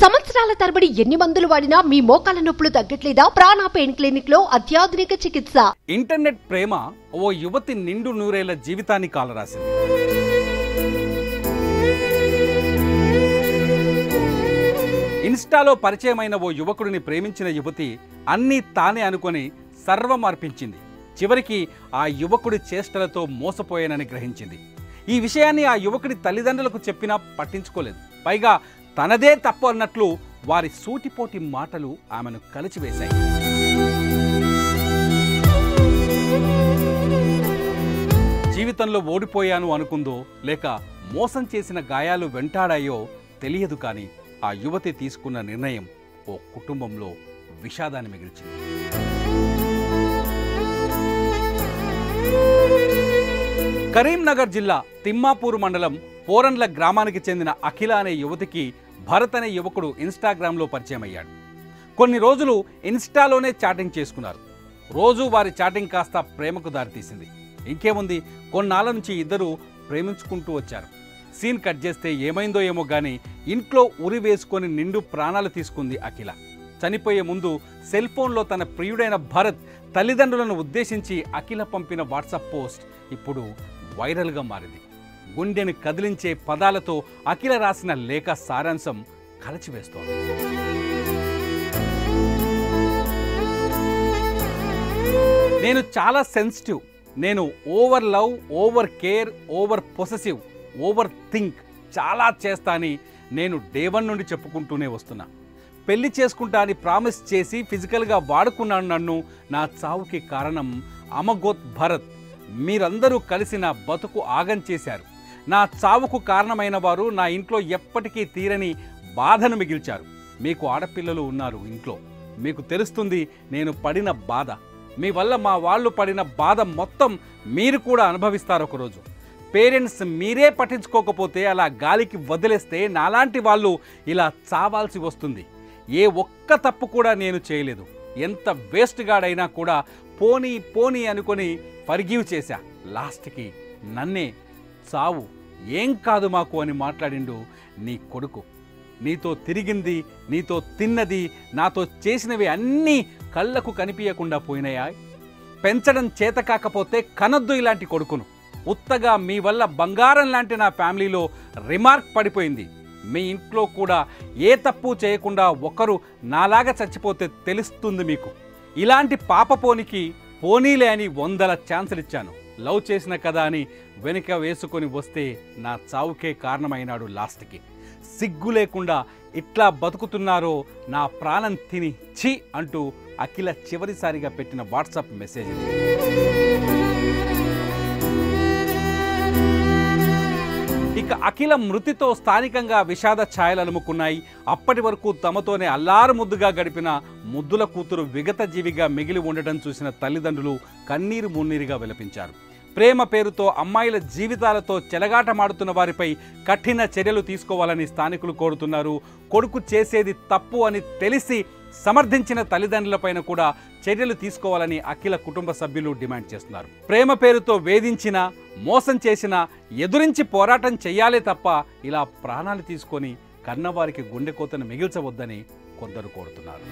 సంవత్సరాల తరబడి ఎన్ని మందులు వాడినా మీ మోకాల నొప్పులు తగ్గట్లేదా? ప్రాణ పెయిన్ క్లినిక్ లో అత్యాధునిక చికిత్స. ఇంటర్నెట్ ప్రేమ ఓ యువతి నిండు నూరేళ్ల జీవితాన్ని కాలరాసింది. ఇన్స్టాలో పరిచయమైన ఓ యువకుడిని ప్రేమించిన యువతి అన్నీ తానే అనుకొని సర్వం అర్పించింది. చివరికి ఆ యువకుడి చేష్టలతో మోసపోయానని గ్రహించింది. ఈ విషయాన్ని ఆ యువకుడి తల్లిదండ్రులకు చెప్పినా పట్టించుకోలేదు. పైగా తనదే తప్పు అన్నట్లు వారి సూటిపోటి మాటలు ఆమెను కలిచివేశాయి. జీవితంలో ఓడిపోయాను అనుకుందో లేక మోసం చేసిన గాయాలు వెంటాడాయో తెలియదు, కానీ ఆ యువతి తీసుకున్న నిర్ణయం ఓ కుటుంబంలో విషాదాన్ని మిగిల్చింది. కరీంనగర్ జిల్లా తిమ్మాపూర్ మండలం పోరండ్ల గ్రామానికి చెందిన అఖిల అనే యువతికి భరత్ అనే యువకుడు ఇన్స్టాగ్రామ్లో పరిచయం అయ్యాడు. కొన్ని రోజులు ఇన్స్టాలోనే చాటింగ్ చేసుకున్నారు. రోజు వారి చాటింగ్ కాస్త ప్రేమకు దారితీసింది. ఇంకేముంది, కొన్నాళ్ళ నుంచి ఇద్దరు ప్రేమించుకుంటూ వచ్చారు. సీన్ కట్ చేస్తే ఏమైందో ఏమో కానీ ఇంట్లో ఉరి వేసుకొని నిండు ప్రాణాలు తీసుకుంది అఖిల. చనిపోయే ముందు సెల్ ఫోన్లో తన ప్రియుడైన భరత్ తల్లిదండ్రులను ఉద్దేశించి అఖిల పంపిన వాట్సాప్ పోస్ట్ ఇప్పుడు వైరల్గా మారింది. గుండెను కదిలించే పదాలతో అఖిల రాసిన లేఖ సారాంశం కలచివేస్తోంది. నేను చాలా సెన్సిటివ్. నేను over love, over care, over possessive, over think చాలా చేస్తా అని నేను డే 1 నుండి చెప్పుకుంటూనే వస్తున్నా. పెళ్లి చేసుకుంటా అని ప్రామిస్ చేసి ఫిజికల్గా వాడుకున్నాను. నన్ను నా చావుకి కారణం అమగోత్ భరత్. మీరందరూ కలిసి నా బతుకు ఆగం చేశారు. నా చావుకు కారణమైన వారు నా ఇంట్లో ఎప్పటికీ తీరని బాధను మిగిల్చారు. మీకు ఆడపిల్లలు ఉన్నారు ఇంట్లో, మీకు తెలుస్తుంది నేను పడిన బాధ. మీ వల్ల మా వాళ్ళు పడిన బాధ మొత్తం మీరు కూడా అనుభవిస్తారు ఒకరోజు. పేరెంట్స్ మీరే పట్టించుకోకపోతే అలా గాలికి వదిలేస్తే నాలాంటి వాళ్ళు ఇలా చావాల్సి వస్తుంది. ఏ ఒక్క తప్పు కూడా నేను చేయలేదు. ఎంత వేస్ట్ గాడైనా కూడా పోనీ పోనీ అనుకొని ఫర్గివ్ చేశా. లాస్ట్కి నన్నే చావు ఏం కాదు మాకు అని మాట్లాడిండు నీ కొడుకు. నీతో తిరిగింది, నీతో తిన్నది, నాతో చేసినవి అన్నీ కళ్ళకు కనిపించకుండా పోయినాయా? పెంచడం చేత కాకపోతే కనొద్దు ఇలాంటి కొడుకును. ఉత్తగా మీ వల్ల బంగారం లాంటి నా ఫ్యామిలీలో రిమార్క్ పడిపోయింది. మీ ఇంట్లో కూడా ఏ తప్పు చేయకుండా ఒకరు నాలాగా చచ్చిపోతే తెలుస్తుంది మీకు. ఇలాంటి పాపపోనికి పోనీలే అని 100 ఛాన్సులు ఇచ్చాను. లవ్ చేసిన కదా అని వెనుక వేసుకొని వస్తే నా చావుకే కారణమైనాడు లాస్ట్కి. సిగ్గు లేకుండా ఇట్లా బతుకుతున్నారో నా ప్రాణం తిని ఛీ అంటూ అఖిల చివరిసారిగా పెట్టిన వాట్సాప్ మెసేజ్ ఇది. ఇక అఖిల మృతితో స్థానికంగా విషాద ఛాయలు అలుముకున్నాయి. అప్పటి వరకు తమతోనే అల్లారు ముద్దుగా గడిపిన ముద్దుల కూతురు విగత జీవిగా మిగిలి ఉండటం చూసిన తల్లిదండ్రులు కన్నీరు మున్నీరుగా విలపించారు. ప్రేమ పేరుతో అమ్మాయిల జీవితాలతో చెలగాటమాడుతున్న వారిపై కఠిన చర్యలు తీసుకోవాలని స్థానికులు కోరుతున్నారు. కొడుకు చేసేది తప్పు అని తెలిసి సమర్థించిన తల్లిదండ్రులపైన కూడా చర్యలు తీసుకోవాలని అఖిల కుటుంబ సభ్యులు డిమాండ్ చేస్తున్నారు. ప్రేమ పేరుతో వేధించినా, మోసం చేసినా ఎదురించి పోరాటం చెయ్యాలే తప్ప ఇలా ప్రాణాలు తీసుకొని కన్నవారికి గుండె కోతను మిగిల్చవద్దని కొందరు కోరుతున్నారు.